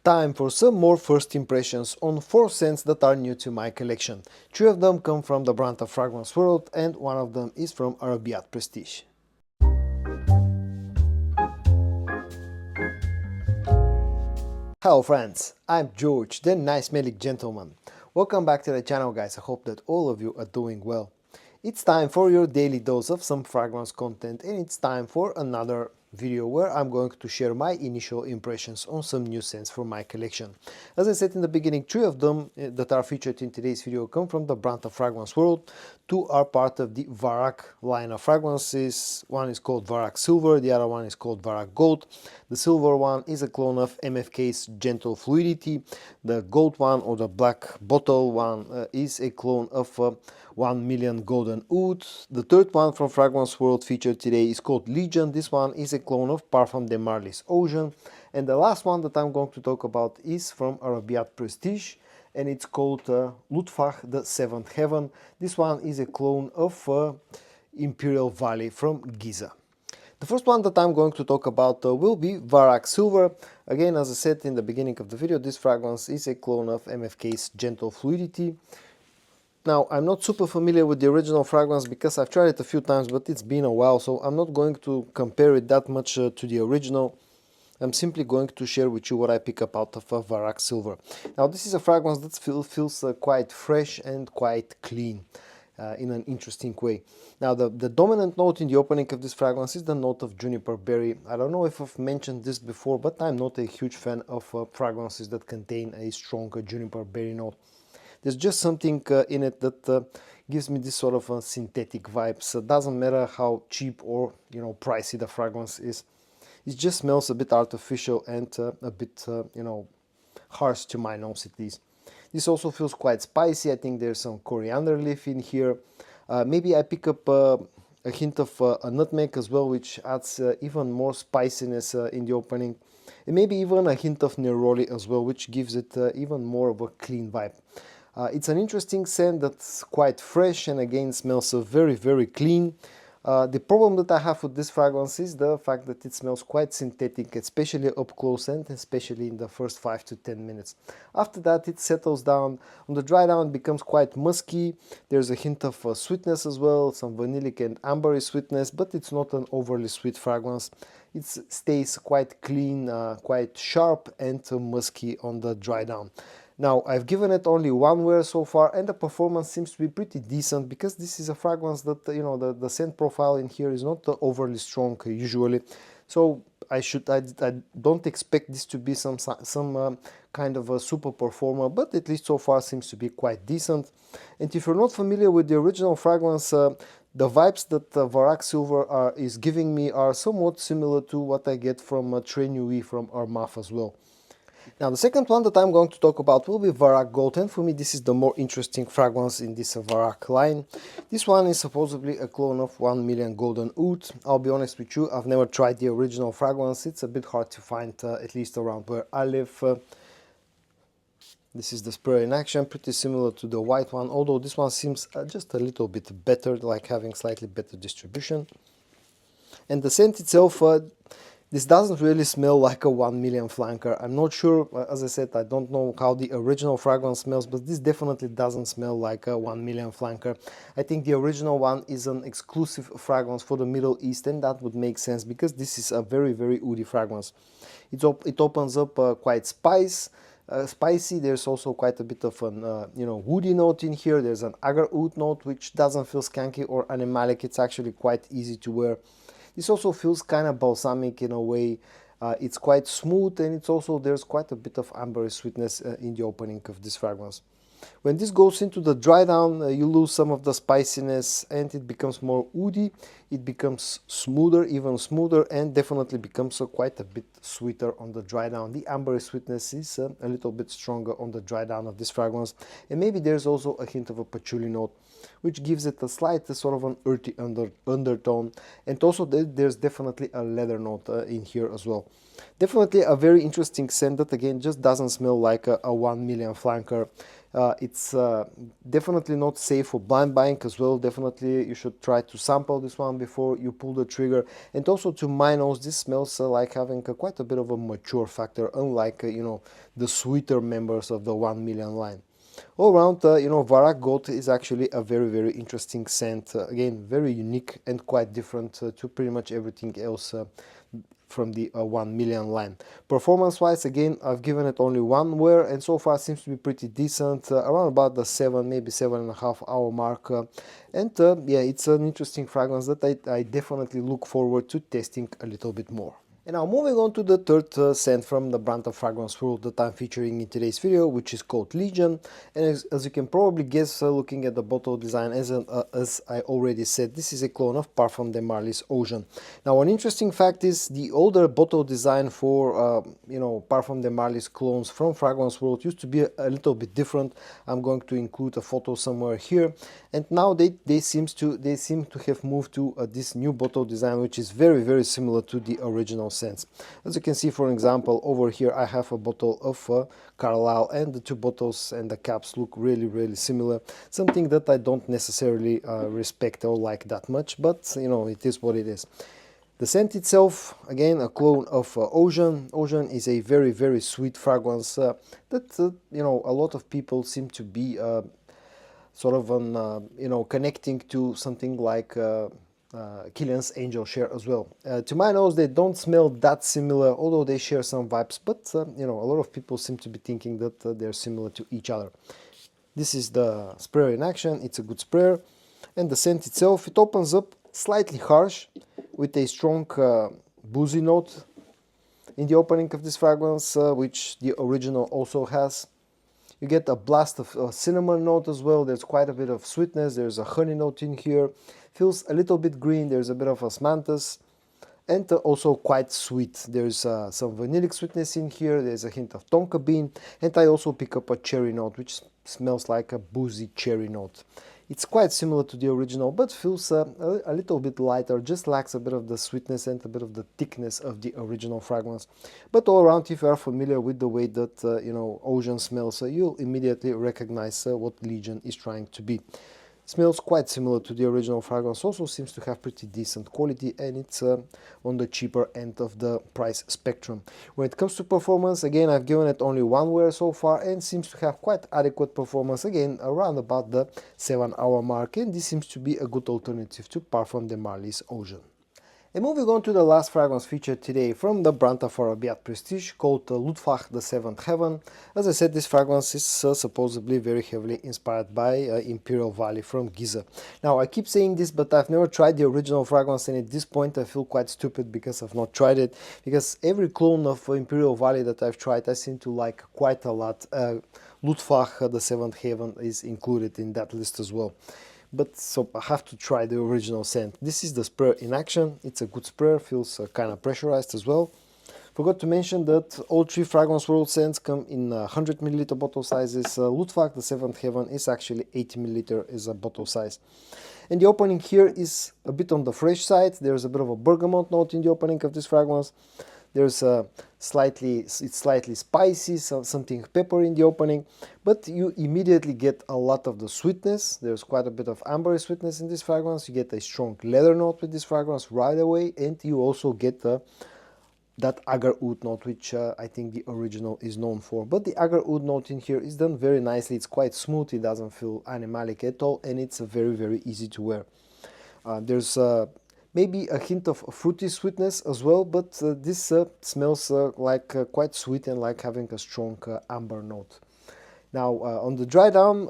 Time for some more first impressions on 4 scents that are new to my collection. 3 of them come from the brand of Fragrance World and 1 of them is from Arabiyat Prestige. Hello friends, I'm George, the nice smelling gentleman. Welcome back to the channel guys, I hope that all of you are doing well. It's time for your daily dose of some fragrance content and it's time for another video where I'm going to share my initial impressions on some new scents from my collection. As I said in the beginning, 3 of them that are featured in today's video come from the brand of Fragrance World. 2 are part of the Varakh line of fragrances. One is called Varak Silver, the other one is called Varak Gold. The silver one is a clone of MFK's Gentle Fluidity. The gold one, or the black bottle one, is a clone of 1 Million Golden Oud. The third one from Fragrance World featured today is called Legion. This one is a clone of Parfum de Marly's Ocean. And the last one that I'm going to talk about is from Arabiyat Prestige, and it's called Lutfah, the Seventh Heaven. This one is a clone of Imperial Valley from Giza. The first one that I'm going to talk about will be Varak Silver. Again, as I said in the beginning of the video, this fragrance is a clone of MFK's Gentle Fluidity. Now, I'm not super familiar with the original fragrance because I've tried it a few times, but it's been a while, so I'm not going to compare it that much to the original. I'm simply going to share with you what I pick up out of Varak Silver. Now, this is a fragrance that feels quite fresh and quite clean in an interesting way. Now, the dominant note in the opening of this fragrance is the note of juniper berry. I don't know if I've mentioned this before, but I'm not a huge fan of fragrances that contain a strong juniper berry note. There's just something in it that gives me this sort of synthetic vibes. It doesn't matter how cheap or pricey the fragrance is. It just smells a bit artificial and a bit harsh to my nose at least. This also feels quite spicy. I think there's some coriander leaf in here. Maybe I pick up a hint of a nutmeg as well, which adds even more spiciness in the opening. And maybe even a hint of neroli as well, which gives it even more of a clean vibe. It's an interesting scent that's quite fresh and again smells very, very clean. The problem that I have with this fragrance is the fact that it smells quite synthetic, especially up close and especially in the first 5 to 10 minutes. After that it settles down. On the dry down it becomes quite musky. There's a hint of sweetness as well, some vanillic and ambery sweetness, but it's not an overly sweet fragrance. It stays quite clean, quite sharp and musky on the dry down. Now, I've given it only 1 wear so far and the performance seems to be pretty decent because this is a fragrance that, the scent profile in here is not overly strong usually. So I don't expect this to be some kind of a super performer, but at least so far seems to be quite decent. And if you're not familiar with the original fragrance, the vibes that Varak Silver is giving me are somewhat similar to what I get from Très Nuit from Armaf as well. Now, the second one that I'm going to talk about will be Varak Gold, and for me this is the more interesting fragrance in this Varak line. This one is supposedly a clone of 1 Million Golden Oud. I'll be honest with you, I've never tried the original fragrance. It's a bit hard to find, at least around where I live. This is the spray in action, pretty similar to the white one, although this one seems just a little bit better, like having slightly better distribution. And the scent itself, this doesn't really smell like a 1 Million flanker. I'm not sure, as I said, I don't know how the original fragrance smells, but this definitely doesn't smell like a 1 Million flanker. I think the original one is an exclusive fragrance for the Middle East, and that would make sense because this is a very, very woody fragrance. It opens up quite spicy. There's also quite a bit of an woody note in here. There's an agar oud note, which doesn't feel skanky or animalic. It's actually quite easy to wear. This also feels kind of balsamic in a way. It's quite smooth, and there's quite a bit of ambery sweetness in the opening of this fragrance. When this goes into the dry down, you lose some of the spiciness and it becomes more woody. It becomes smoother, even smoother, and definitely becomes quite a bit sweeter on the dry down. The ambery sweetness is a little bit stronger on the dry down of this fragrance, and maybe there's also a hint of a patchouli note, which gives it a slight sort of an earthy undertone, and also there's definitely a leather note in here as well. Definitely a very interesting scent that again just doesn't smell like a 1 Million flanker. It's definitely not safe for blind buying as well. Definitely you should try to sample this one before you pull the trigger. And also, to my nose, this smells like having quite a bit of a mature factor, unlike the sweeter members of the 1 million line. All around, Varak Gold is actually a very interesting scent. Again, very unique and quite different to pretty much everything else from the 1 million line. Performance wise, again, I've given it only one wear, and so far seems to be pretty decent, around about the 7, maybe 7.5 hour mark. Yeah, it's an interesting fragrance that I definitely look forward to testing a little bit more. And now moving on to the third scent from the brand of fragrance world that I'm featuring in today's video, which is called Legion. And as you can probably guess, looking at the bottle design, as I already said, this is a clone of Parfum de Marly's Ocean. Now, an interesting fact is the older bottle design for Parfum de Marly's clones from fragrance world used to be a little bit different. I'm going to include a photo somewhere here. And now they seem to have moved to this new bottle design, which is very similar to the original scents. As you can see, for example, over here I have a bottle of Carlisle, and the two bottles and the caps look really similar. Something that I don't necessarily respect or like that much, but it is what it is. The scent itself, again, a clone of Ocean. Ocean is a very sweet fragrance that a lot of people seem to be sort of on connecting to something like Killian's Angel Share as well. To my nose, they don't smell that similar, although they share some vibes, but a lot of people seem to be thinking that they're similar to each other. This is the sprayer in action. It's a good sprayer. And the scent itself, it opens up slightly harsh with a strong boozy note in the opening of this fragrance, which the original also has. You get a blast of a cinnamon note as well. There's quite a bit of sweetness. There's a honey note in here. Feels a little bit green. There's a bit of osmanthus, and also quite sweet. There's some vanillic sweetness in here. There's a hint of tonka bean, and I also pick up a cherry note, which smells like a boozy cherry note. It's quite similar to the original, but feels a little bit lighter, just lacks a bit of the sweetness and a bit of the thickness of the original fragrance. But all around, if you are familiar with the way that Ocean smells, you'll immediately recognize what Legion is trying to be. Smells quite similar to the original fragrance, also seems to have pretty decent quality, and it's on the cheaper end of the price spectrum. When it comes to performance, again, I've given it only one wear so far, and seems to have quite adequate performance, again, around about the 7-hour mark, and this seems to be a good alternative to Parfum de Marly's Ocean. And moving on to the last fragrance featured today from the brand of Arabiyat Prestige, called Lutfach the Seventh Heaven. As I said, this fragrance is supposedly very heavily inspired by Imperial Valley from Giza. Now, I keep saying this, but I've never tried the original fragrance, and at this point I feel quite stupid because I've not tried it, because every clone of Imperial Valley that I've tried I seem to like quite a lot. Lutfach the Seventh Heaven is included in that list as well. But so I have to try the original scent. This is the sprayer in action. It's a good sprayer, feels kind of pressurized as well. Forgot to mention that all three Fragrance World scents come in 100 ml bottle sizes. Lutfach the Seventh Heaven is actually 80 ml is a bottle size. And the opening here is a bit on the fresh side. There's a bit of a bergamot note in the opening of this fragrance. There's it's slightly spicy, something pepper in the opening, but you immediately get a lot of the sweetness. There's quite a bit of ambery sweetness in this fragrance. You get a strong leather note with this fragrance right away, and you also get that agar oud note, which I think the original is known for. But the agar oud note in here is done very nicely. It's quite smooth. It doesn't feel animalic at all, and it's very easy to wear. There's maybe a hint of fruity sweetness as well, but this smells like quite sweet and like having a strong amber note. Now, on the dry down,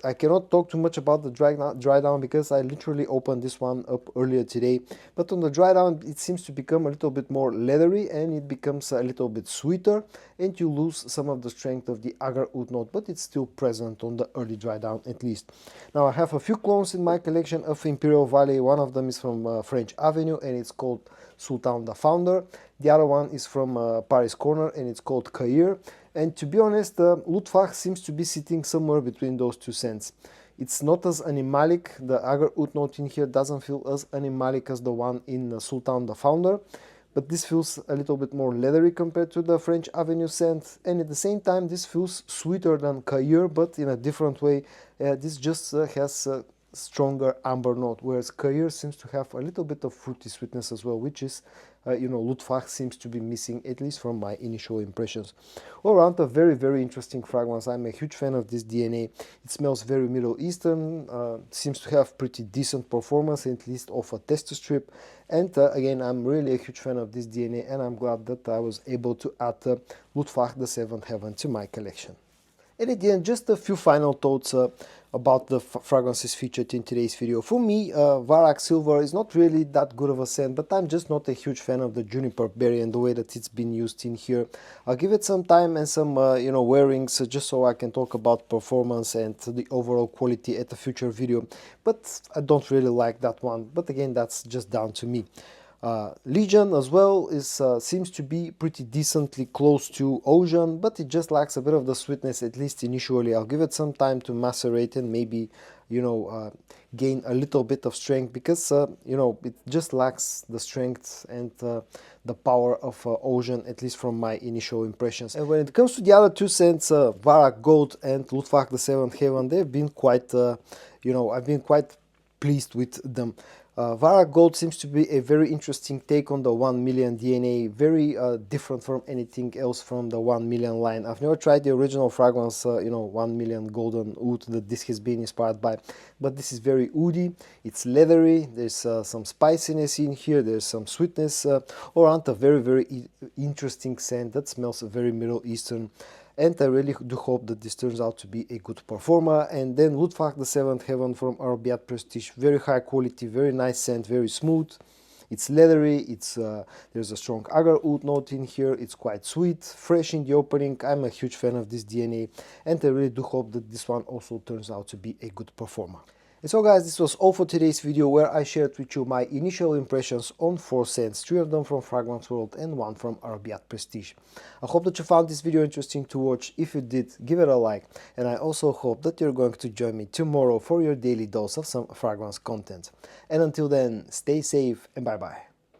I cannot talk too much about the dry down because I literally opened this one up earlier today. But on the dry down, it seems to become a little bit more leathery, and it becomes a little bit sweeter, and you lose some of the strength of the agar oud note, but it's still present on the early dry down at least. Now, I have a few clones in my collection of Imperial Valley. One of them is from French Avenue, and it's called Sultan the Founder. The other one is from Paris Corner, and it's called Caire. And to be honest, Lutfach seems to be sitting somewhere between those two scents. It's not as animalic. The agar oud note in here doesn't feel as animalic as the one in Sultan the Founder, but this feels a little bit more leathery compared to the French Avenue scent, and at the same time this feels sweeter than Cailleur, but in a different way. This just has a stronger amber note, whereas Cailleur seems to have a little bit of fruity sweetness as well, which is Varakh seems to be missing, at least from my initial impressions. All around, a very interesting fragrance. I'm a huge fan of this DNA. It smells very Middle Eastern, seems to have pretty decent performance, at least off a tester strip. And again, I'm really a huge fan of this DNA, and I'm glad that I was able to add Varakh the Seventh Heaven to my collection. And at the end, just a few final thoughts about the fragrances featured in today's video. For me, Varak Silver is not really that good of a scent, but I'm just not a huge fan of the juniper berry and the way that it's been used in here. I'll give it some time and some wearings just so I can talk about performance and the overall quality at a future video, but I don't really like that one. But again, that's just down to me. Legion as well seems to be pretty decently close to Ocean, but it just lacks a bit of the sweetness, at least initially. I'll give it some time to macerate and maybe gain a little bit of strength, because it just lacks the strength and the power of Ocean, at least from my initial impressions. And when it comes to the other two scents, Varak Gold and Varakh the Seventh Heaven, they've been quite I've been quite pleased with them. Varak Gold seems to be a very interesting take on the 1 million DNA, very different from anything else from the 1 million line. I've never tried the original fragrance, 1 million golden oud that this has been inspired by, but this is very oody, it's leathery, there's some spiciness in here, there's some sweetness, all around a very interesting scent that smells very Middle Eastern. And I really do hope that this turns out to be a good performer. And then Varakh the Seventh Heaven from Arabiyat Prestige, very high quality, very nice scent, very smooth. It's leathery, there's a strong agar oud note in here, it's quite sweet, fresh in the opening. I'm a huge fan of this DNA, and I really do hope that this one also turns out to be a good performer. And so guys, this was all for today's video, where I shared with you my initial impressions on 4 scents, 3 of them from Fragrance World and 1 from Arabiyat Prestige. I hope that you found this video interesting to watch. If you did, give it a like, and I also hope that you're going to join me tomorrow for your daily dose of some fragrance content. And until then, stay safe and bye bye.